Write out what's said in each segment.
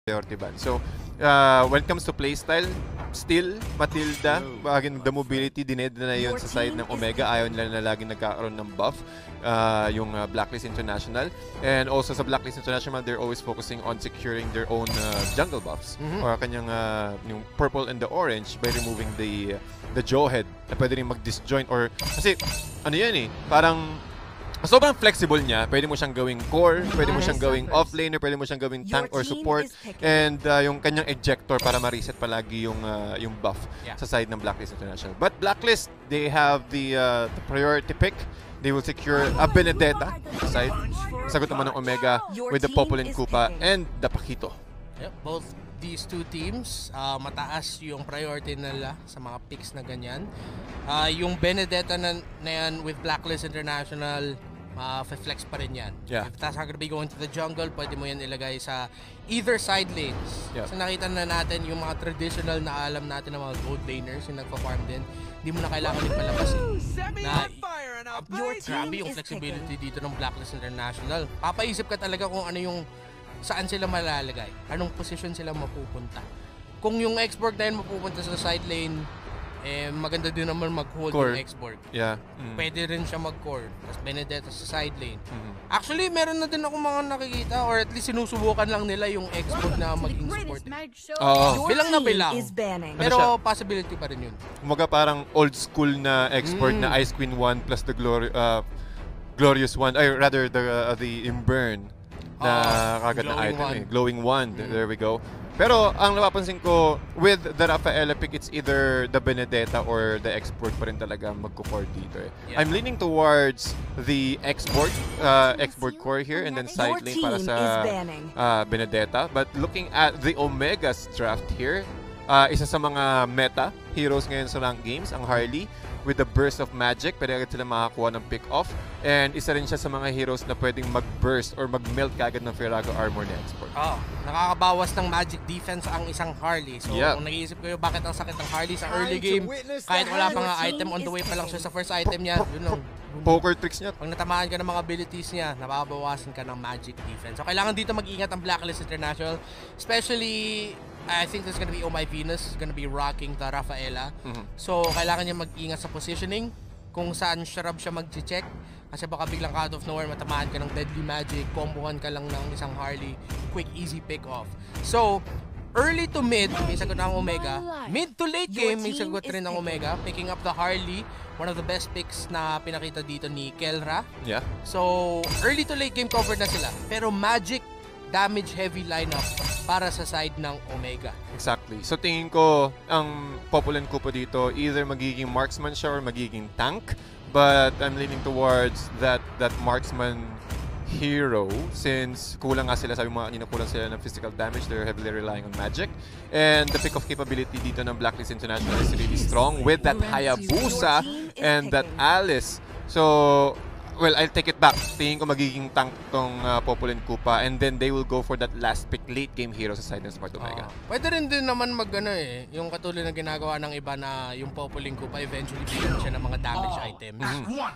priority ban. So, when it comes to playstyle, still, Matilda, again, the mobility, dined na yun sa side ng Omega. Ayaw nila na laging nagkakaroon ng buff, yung Blacklist International. And also sa Blacklist International, they're always focusing on securing their own jungle buffs. Or kanyang yung purple and the orange by removing the Jawhead na pwede rin mag-disjoint. Or, kasi, ano yan eh, parang sobrang flexible niya. Pwede mo siyang gawing core, pwede mo siyang gawing offlaner, pwede mo siyang gawing tank or support. And yung kanyang ejector para ma-reset palagi yung buff sa side ng Blacklist International. But Blacklist, they have the priority pick. They will secure a Benedetta side. Sagot naman ng Omega with the Popolin Kupa and the Pakito. Yep, both these two teams, mataas yung priority nila sa mga picks na ganyan. Yung Benedetta na yan with Blacklist International, flex pa rin yan. Yeah. If that's gonna be going to the jungle, pwede mo yan ilagay sa either side lanes. Yeah. So nakita na natin yung mga traditional na alam natin ng mga gold laners yung nagpa-farm din. Hindi mo na kailangan din palabas grabe yung flexibility dito ng Blacklist International. Papaisip ka talaga kung ano yung saan sila malalagay, anong position sila mapupunta. Kung yung X-Borg na yun mapupunta sa side lane, maganda din naman mag-hold yung X-Borg. Yeah. Pwede rin siya mag-core, tapos Benedetta sa side lane. Actually, meron na din ako mga nakikita, or at least sinusubukan lang nila yung X-Borg na maging support. Bilang na bilang. Pero possibility pa rin yun. Kumaga parang old school na X-Borg na Ice Queen 1 plus the Glorious 1, or rather the Imburn na kagad na item Glowing Wand. There we go. Pero ang napapansin ko, with the Rafaela pick, it's either the Benedetta or the X-Borg pa rin talaga magko-core dito eh. Yeah. I'm leaning towards the X-Borg core here and then side lane para sa Benedetta. But looking at the Omega's draft here, isa sa mga meta heroes ngayon sa ranked games, ang Harley, with the burst of magic, pwede agad sila makakuha ng pick-off. And isa rin siya sa mga heroes na pwedeng mag-burst or mag-melt kagad ng Firago armor ni X-Borg. Nakakabawas ng magic defense ang isang Harley. So kung nag-iisip kayo bakit ang sakit ng Harley sa early game, kahit wala pang item, on the way pa lang siya sa first item niya, yun lang. Poker tricks niya. Pag natamaan ka ng mga abilities niya, nababawasan ka ng magic defense. So kailangan dito mag-ingat ang Blacklist International. Especially, I think there's gonna be Oh My Venus, gonna be rocking the Rafaela. So kailangan niya mag-ingat sa positioning, kung saan siya mag-check. Kasi baka biglang out of nowhere, matamaan ka ng deadly magic, combohan ka lang ng isang Harley, quick easy pick off. So, early to mid, may sagot ng Omega. Mid to late game, may sagot rin ng Omega. Picking up the Harley, one of the best picks na pinakita dito ni Kelra. Yeah. So, early to late game covered na sila. Pero magic, damage heavy lineup para sa side ng Omega. Exactly. So tingin ko, ang Popolin Kupa dito, either magiging marksman siya or magiging tank. But I'm leaning towards that marksman hero since kulang nga sila, sabi mo kanina, kulang sila ng physical damage. They're heavily relying on magic. And the pick-off capability dito ng Blacklist International is really strong with that Hayabusa and that Alice. So, well, I'll take it back. Tingin ko magiging tank tong Popolin Kupa and then they will go for that last pick late game hero sa side ng Smart Omega. Pwede rin din naman yung katulad na ginagawa ng iba na yung Popolin Kupa eventually bigyan siya ng mga damage items.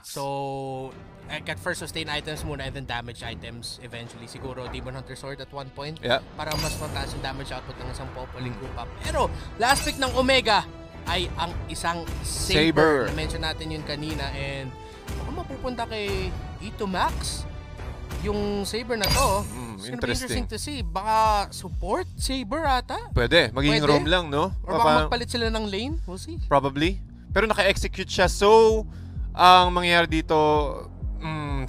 So, at first sustain items muna and then damage items eventually. Siguro Demon Hunter Sword at one point para mas mataas yung damage output ng isang Popolin Kupa. Pero last pick ng Omega ay ang isang Saber. Na-mention natin yun kanina and mapupunta kay Ito Max yung Saber na to. It's gonna be interesting to see. Baka support Saber ata? Pwede. Magiging roam lang, no? Or baka magpalit sila ng lane? We'll see. Probably. Pero naka-execute siya. So, ang mangyayari dito,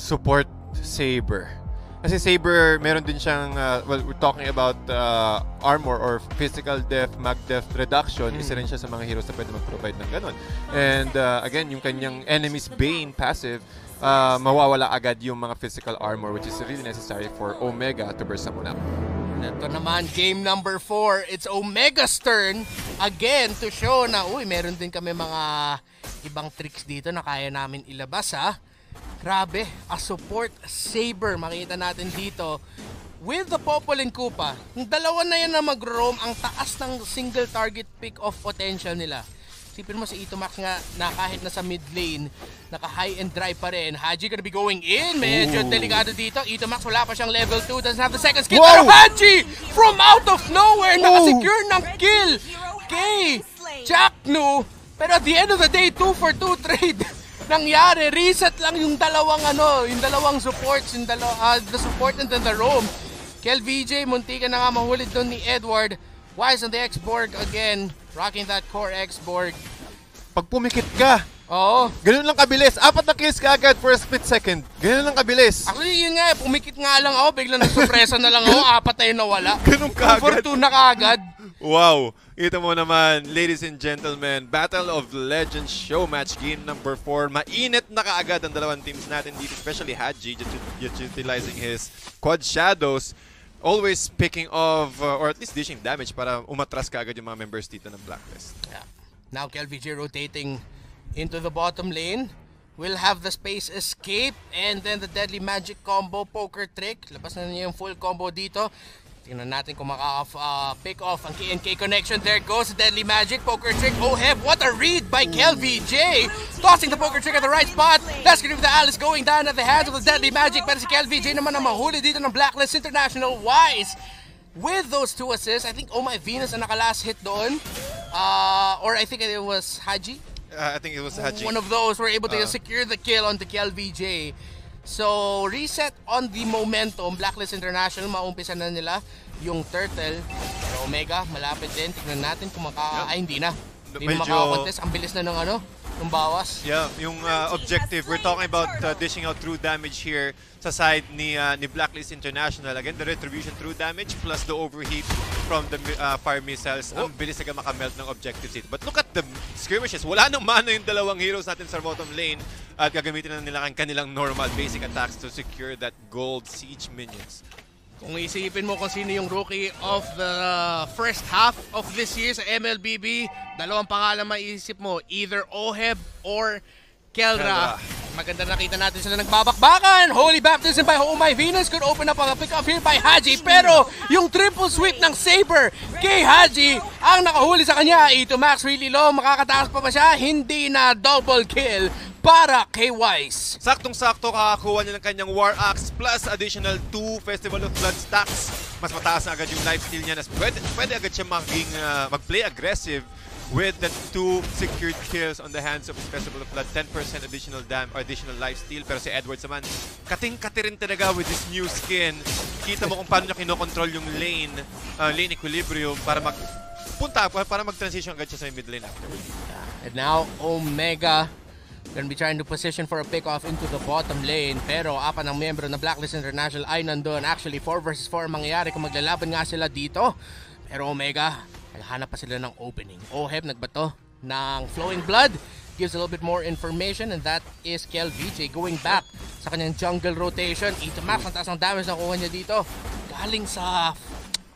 support Saber. Kasi Saber, meron din siyang, well, we're talking about armor or physical depth, mag depth reduction. Isa rin siya sa mga heroes na pwede mag-provide ng ganun. And again, yung kanyang Enemy's Bane passive, mawawala agad yung mga physical armor which is really necessary for Omega to burst someone up. Ito naman, game number 4. It's Omega's turn again to show na, meron din kami mga ibang tricks dito na kaya namin ilabas, ha? Grabe, a support Saber. Makita natin dito with the Popolin Kupa. Yung dalawa na yan na mag-roam, ang taas ng single target pick-off potential nila. Sipin mo si Itomax nga na kahit nasa mid lane, naka-high and dry pa rin. Haji gonna be going in. Medyo delikado dito. Itomax wala pa siyang level 2. Doesn't have the second skill. Pero Haji from out of nowhere, nakasecure ng kill kay Jacknu. Pero at the end of the day, 2 for 2 trade nangyari. Reset lang yung dalawang yung dalawang supports, the support and then the roam. KelVJ, munti ka na nga mahulid doon ni Edward. Wise on the X-Borg again, rocking that core X-Borg. Pag pumikit ka, Oo. ganun lang kabilis. 4 na kills ka agad for a split second. Ganun lang kabilis. Actually, yun nga, pumikit nga lang ako, biglang nagsupresa na lang ako, 4 na yun nawala. Ganun ka agad. 2 na kaagad. Wow! Ito mo naman, ladies and gentlemen, Battle of Legends show match game number 4. Mainit na kaagad ang dalawang teams natin dito, especially Haji, just utilizing his quad shadows. Always picking off, or at least dishing damage para umatras kaagad yung mga members dito ng Blacklist. Yeah. Now KelVJ rotating into the bottom lane. Will have the space escape and then the deadly magic combo poker trick. Labas na niya yung full combo dito. Tingnan natin kung maka-pick off ang KNK connection. There goes the deadly magic poker trick. Oheb, what a read by KelVJ! Tossing the poker trick at the right spot. Let's get with the Alice going down at the hands of the deadly magic. Pero si KelVJ naman ang mahuli dito ng Blacklist International. Wise with those 2 assists. I think Oh My Venus ang naka-last hit doon. Or I think it was Haji. I think it was Haji. One of those were able to secure the kill on the KelVJ. So, reset on the momentum. Blacklist International, maumpisa na nila yung Turtle. Pero Omega, malapit din. Tignan natin kung ay, hindi na. Hindi na makakontest. Ang bilis na ng bawas. Yeah, yung objective, we're talking about dishing out true damage here sa side ni Blacklist International. Again, the retribution true damage plus the overheat from the fire missiles. Ang bilis na makamelt ng objectives dito. But look at the skirmishes. Wala nang mana yung dalawang heroes natin sa bottom lane. At gagamitin na nila ang kanilang normal basic attacks to secure that gold siege minions. Kung isipin mo kung sino yung rookie of the first half of this year sa MLBB, dalawang pangalan maiisip mo, either Oheb or Kelra. Maganda nakita natin sila nagbabakbakan. Holy Baptism by Oh My Venus could open up a pick-up here by Haji. Pero yung triple sweep ng Saber kay Haji ang nakahuli sa kanya. Itomax really low. Makakatakas pa ba siya? Hindi na. Double kill para kay Wise. Saktong-sakto kakakuha niya ng kanyang War Axe plus additional 2 Festival of Blood stacks. Mas mataas na agad yung lifesteal niya. Pwede agad siya mag-play aggressive with the 2 secured kills on the hands of Festival of Blood. 10% additional additional lifesteal. Pero si Edwards naman, kating-kati rin talaga with this new skin. Kita mo kung paano niya kinokontrol yung lane equilibrium para mag-transition agad siya sa mid lane after. And now, Omega gonna be trying to position for a pick-off into the bottom lane. Pero apat ng membro ng Blacklist International ay nandun. Actually, 4 versus 4 ang mangyayari kung maglalaban nga sila dito. Pero Omega, naghanap pa sila ng opening. Oheb nagbato ng Flowing Blood. Gives a little bit more information and that is KelVJ going back sa kanyang jungle rotation. Itomax, ang taas ng damage na kuha niya dito. Galing sa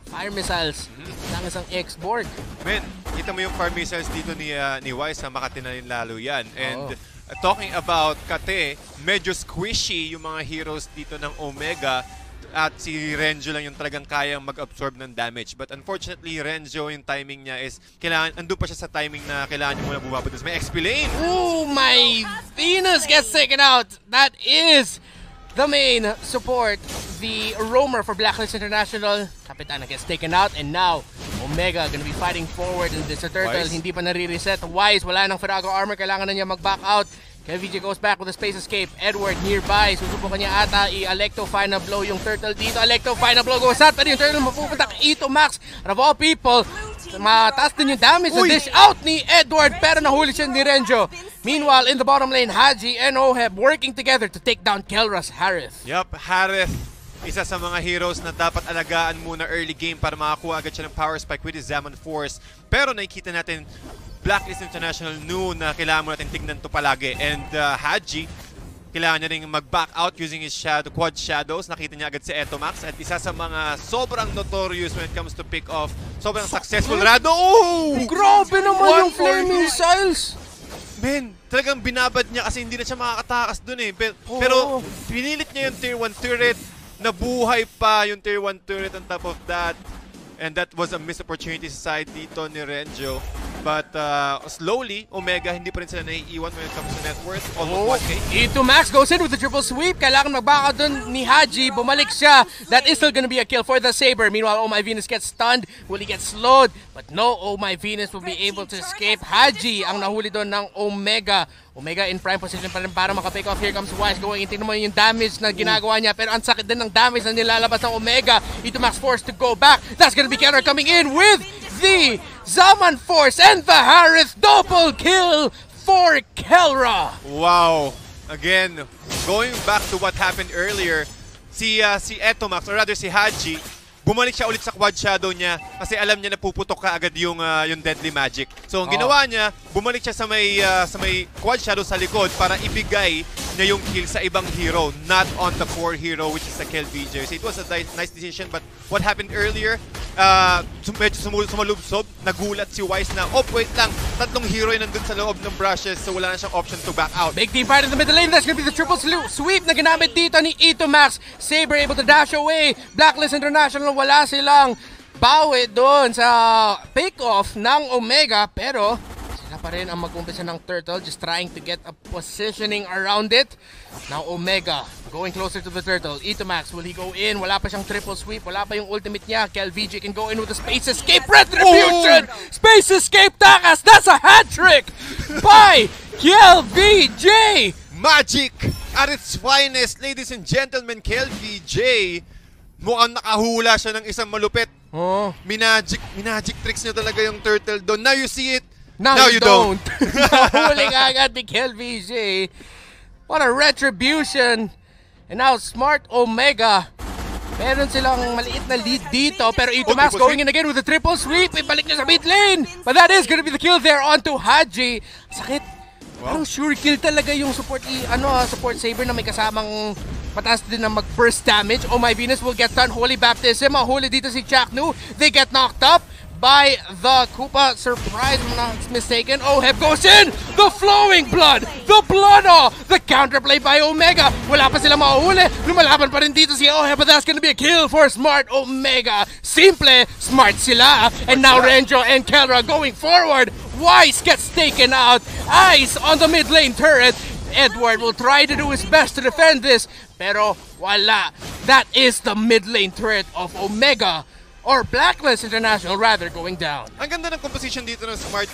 fire missiles ng isang X-Borg. Man, kita mo yung fire missiles dito ni Wise na makatinanin lalo yan. And talking about Kate, medyo squishy yung mga heroes dito ng Omega at si Renzo lang yung talagang kayang mag-absorb ng damage. But unfortunately, Renzo, yung timing niya is andun pa siya sa timing na kailangan niya muna bumaba. May XP lane! Oh, my Venus gets taken out! That is the main support, the roamer for Blacklist International. Kapitana gets taken out and now Omega gonna be fighting forward and this Turtle Wise. hindi pa nare-reset. Wise, wala nang Firago armor, kailangan na niya mag-back out. KelVJ goes back with a space escape. Edward nearby, susubukan niya ata i-Alecto final blow yung Turtle dito. Alecto final blow goes out, pero yung Turtle mapupunta kay Itomax. Of all people, mataas din yung damage na dish out ni Edward pero nahuli siya ni Renzo. Meanwhile, in the bottom lane, Haji and Oheb working together to take down Kelras Harith. Yup, Harith, isa sa mga heroes na dapat alagaan muna early game para makakuha agad siya ng power spike with his Zaman Force. Pero nakikita natin, Blacklist International knew na kailangan mo natin tignan to palagi. And Haji, kailangan niya rin mag-back out using his quad shadows. Nakita niya agad si Etomax at isa sa mga sobrang notorious when it comes to pick off. Sobrang successful Rado. Oh! Grabe naman yung flame missiles! Man, talagang binabad niya kasi hindi na siya makakatakas dun eh. Pero pinilit niya yung tier 1 turret. Nabuhay pa yung tier 1 turret on top of that. And that was a missed opportunity sa side dito ni Renzo. But slowly, Omega, hindi pa rin sila naiiwan when it comes to net worth. Almost 1K. Ito Max goes in with the triple sweep. Kailangan magbaka dun ni Haji. Bumalik siya. That is still gonna be a kill for the Saber. Meanwhile, Oh My Venus gets stunned. Will he get slowed? But no, Oh My Venus will be able to escape. Haji ang nahuli doon ng Omega. Omega in prime position pa rin para makapick off. Here comes Wise going in. Tingnan mo yung damage na ginagawa niya. Pero ang sakit din ng damage na nilalabas ng Omega. Ito Max forced to go back. That's gonna be Keller coming in with the Zaman Force and the Harith double kill for Kelra. Wow. Again, going back to what happened earlier, si Etomax, or rather si Haji, bumalik siya ulit sa quad shadow niya kasi alam niya na puputok ka agad yung deadly magic. So ang ginawa niya, bumalik siya sa may quad shadow sa likod para ibigay niya yung kill sa ibang hero, not on the core hero which is the KelVJ. So it was a nice decision, but what happened earlier, medyo sumalubsob, nagulat si Wise na, oh wait lang, tatlong hero yung nandun sa loob ng brushes, so wala na siyang option to back out. Big team fight in the middle lane. That's gonna be the triple sweep na ginamit dito ni Ito Max. Saber able to dash away. Blacklist International, wala silang bawi doon sa pick-off ng Omega, pero sila pa rin ang mag-umpisa ng Turtle, just trying to get a positioning around it. Now Omega going closer to the Turtle. Ito Max, will he go in? Wala pa siyang triple sweep, wala pa yung ultimate niya. KelVJ can go in with the Space Escape Retribution! Oh! Space Escape Takas! That's a hat-trick by KelVJ! Magic at its finest, ladies and gentlemen. KelVJ, mukhang nakahula siya ng isang malupit. Oh. Minagic tricks niya talaga yung Turtle doon. Now you see it, now you don't. Nahuli ka agad ni KelVJ. What a retribution. And now Smart Omega, meron silang maliit na lead dito, pero Ito Max going in again with the triple sweep. Ibalik niya sa mid lane. But that is gonna be the kill there onto Haji. Sakit. Wow. Parang sure kill talaga yung support Saber na may kasamang mataas din na mag-burst damage. Oh My Venus will get done. Holy Baptism. Mahuli dito si Chaknu. They get knocked up by the Koopa. Surprise, I'm not mistaken. Oheb goes in! The flowing blood! The blood! The counterplay by Omega! Wala pa sila mauhuli. Lumalaban pa rin dito si Oheb, but that's gonna be a kill for Smart Omega. Simple, smart sila. And now Renjo and Kelra going forward. Wise gets taken out. Eyes on the mid lane turret. Edward will try to do his best to defend this, pero wala. That is the mid lane turret of Omega, or Blacklist International rather, going down. Ang ganda ng composition dito ng Smart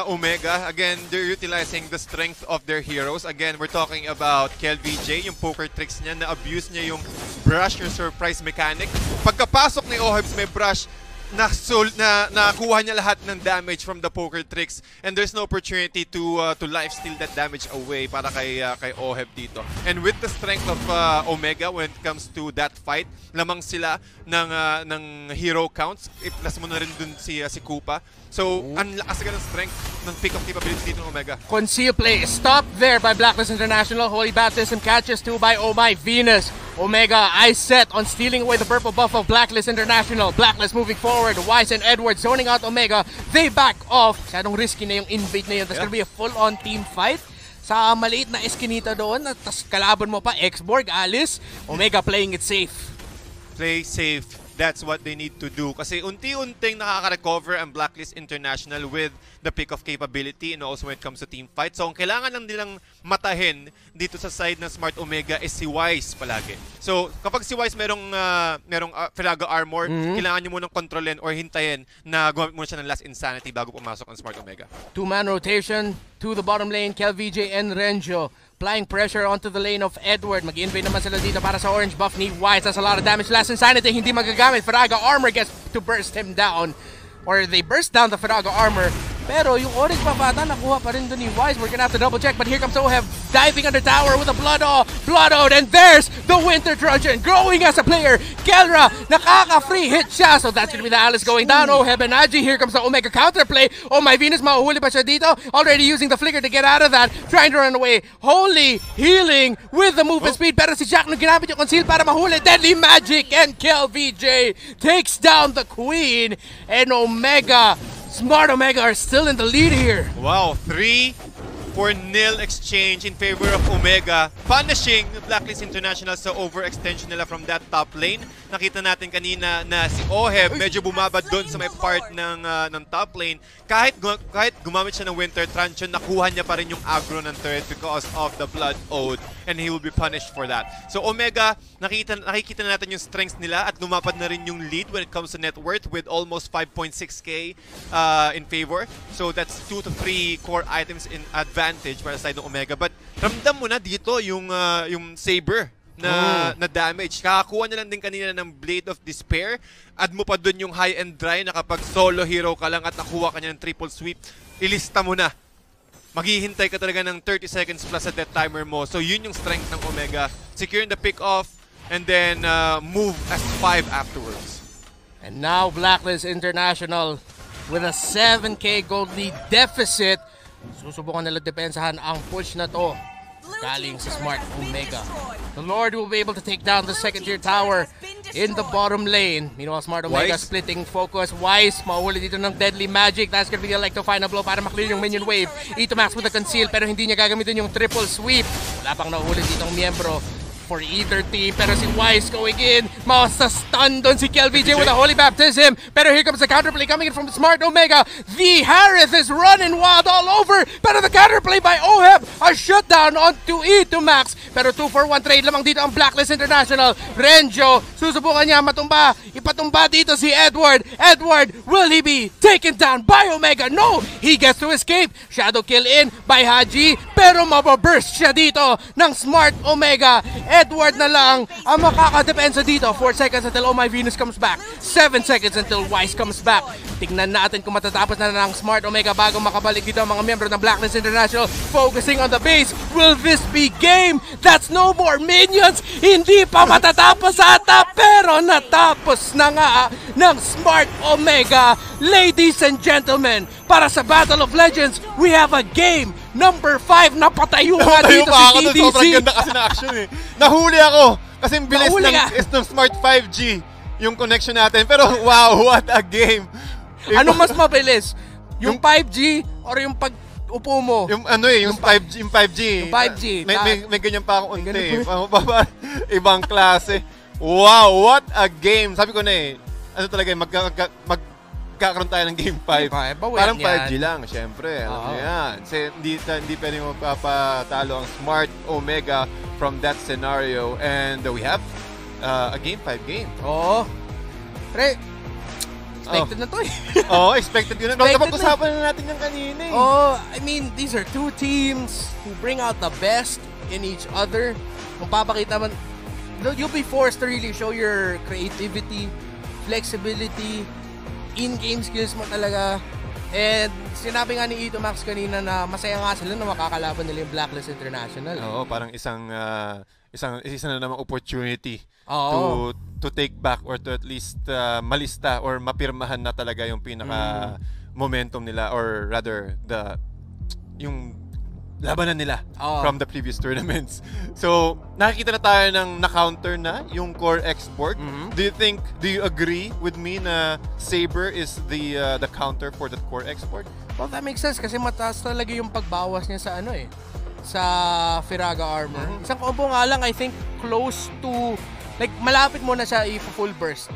Omega. Again, they're utilizing the strength of their heroes. Again, we're talking about KelVJ, yung poker tricks niya, na-abuse niya yung brush, yung surprise mechanic. Pagkapasok ni Ohebs may brush, nakuha niya lahat ng damage from the poker tricks, and there's no opportunity to lifesteal that damage away para kay Oheb dito. And with the strength of Omega when it comes to that fight, lamang sila ng hero counts. I-plus mo na rin dun si Koopa. So, ang lakas ng strength ng pick-up capability dito ng Omega. Conceal play is stopped there by Blacklist International. Holy Baptism catches too by Oh My Venus. Omega eyes set on stealing away the purple buff of Blacklist International. Blacklist moving forward. Wise and Edward zoning out Omega. They back off. Masyadong risky na yung invade na yun. That's gonna be a full-on team fight. Sa maliit na eskinita doon, tapos kalaban mo pa, X-Borg, Alice. Omega playing it safe. Play safe. That's what they need to do. Kasi unti-unting nakaka-recover ang Blacklist International with the pick-off capability and also when it comes to team fight. So ang kailangan lang nilang matahin dito sa side ng Smart Omega is si Wise palagi. So kapag si Wise merong Firaga Armor, kailangan nyo munang kontrolin or hintayin na gumamit muna siya ng Last Insanity bago pumasok ang Smart Omega. Two-man rotation to the bottom lane, KelVJ and Renjo. Applying pressure onto the lane of Edward. Mag-invade naman sila dito para sa orange buff ni Wise. That's a lot of damage. Last Insanity, hindi magagamit. Firaga Armor gets to burst him down. Or they burst down the Firaga Armor. Pero yung orange buff ata, nakuha pa rin doon ni Wise. We're gonna have to double check. But here comes Oheb diving under tower with a Blood Oath. And there's the Winter Trojan growing as a player. Kelra, nakaka-free hit siya. So that's gonna be the Alice going down. Oheb and Aji. Here comes the Omega counterplay. Oh My Venus, mahuhuli pa siya dito. Already using the flicker to get out of that. Trying to run away. Holy healing with the movement speed. Pero si Jack nung ginamit yung conceal para mahuli. Deadly Magic and KelVJ takes down the Queen. And Omega, Smart Omega are still in the lead here. Wow, 3 4-0 exchange in favor of Omega, punishing Blacklist International sa overextension nila from that top lane. Nakita natin kanina na si Oheb medyo bumabad doon sa may part ng top lane. Kahit gumamit siya ng Winter Truncheon, nakuha niya pa rin yung aggro ng turret because of the Blood Ode, and he will be punished for that. So Omega, nakikita natin yung strengths nila at lumapad na rin yung lead when it comes to net worth with almost 5.6k in favor. So that's 2 to 3 core items in advantage para sa side ng Omega. But ramdam mo na dito yung Saber na damage. Kakakuha niya lang din kanina ng Blade of Despair. Add mo pa dun yung high and dry na kapag solo hero ka lang at nakuha ka niya ng triple sweep, ilista mo na. Maghihintay ka talaga ng 30 seconds plus sa death timer mo. So yun yung strength ng Omega. Securing the pick off and then move as 5 afterwards. And now Blacklist International with a 7k gold lead deficit. Susubukan nila depensahan ang push na to galing sa Smart Omega. The Lord will be able to take down the second tier tower in the bottom lane. Meanwhile, Smart Omega Wise splitting focus. Wise, mauhuli dito ng Deadly Magic. That's gonna be like the final blow para maklear yung minion wave. Itomax with the conceal pero hindi niya gagamitin yung triple sweep. Wala pang nauhuli ditong miyembro for either team, pero si Wise going in, stun doon si KLVJ with a Holy Baptism, pero here comes the counterplay coming in from Smart Omega. The Harith is running wild all over, pero the counterplay by Oheb, a shutdown onto Itomax, pero 2-for-1 trade lamang dito ang Blacklist International. Renjo, susubukan niya matumba, ipatumba dito si Edward. Edward, will he be taken down by Omega? No, he gets to escape. Shadow kill in by Haji, pero mababurst siya dito ng Smart Omega. Edward na lang ang makakadepensa dito. 4 seconds until Oh My Venus comes back. 7 seconds until Wise comes back. Tingnan natin kung matatapos na ng Smart Omega bago makabalik dito ang mga miyembro ng Blacklist International. Focusing on the base. Will this be game? That's no more minions. Hindi pa matatapos ata, pero natapos na nga ng Smart Omega. Ladies and gentlemen, para sa Battle of Legends, we have a game number 5. Napatayo nga dito si TDC. Sobrang ganda kasi na action eh. Nahuli ako kasi bilis ng Smart 5G yung connection natin. Pero wow, what a game. Ano mas mabilis? Yung 5G or yung pag-upo mo? Yung ano eh, yung 5G. Yung 5G. Yung 5G. May ganyan pa akong unti eh. Ibang klase. Wow, what a game. Sabi ko na eh, ano talaga eh, magkakaroon tayo ng Game 5. Parang 5G lang, syempre. Ano yan. Kasi hindi pwede mapapatalo ang Smart Omega from that scenario. And we have a Game 5 game. Oo. Pre, expected na to eh. Oo, expected yun. Napag-usapan na natin yung kanina eh. I mean, these are two teams who bring out the best in each other. Kung papakita man, you'll be forced to really show your creativity, flexibility, in-game skills mo talaga. And sinabi nga ni Itomax kanina na masaya nga sila na makakalaban nila yung Blacklist International. Oo, parang isa na namang opportunity Oo. to take back or to at least malista or mapirmahan na talaga yung pinaka momentum nila, or rather yung labanan nila from the previous tournaments. So, nakikita na tayo ng na-counter na yung core export. Do you agree with me na Saber is the counter for that core export? Well, that makes sense kasi mataas talaga yung pagbawas niya sa sa Firaga armor. Isang combo nga lang, I think close to, like malapit mo na siya i-full burst.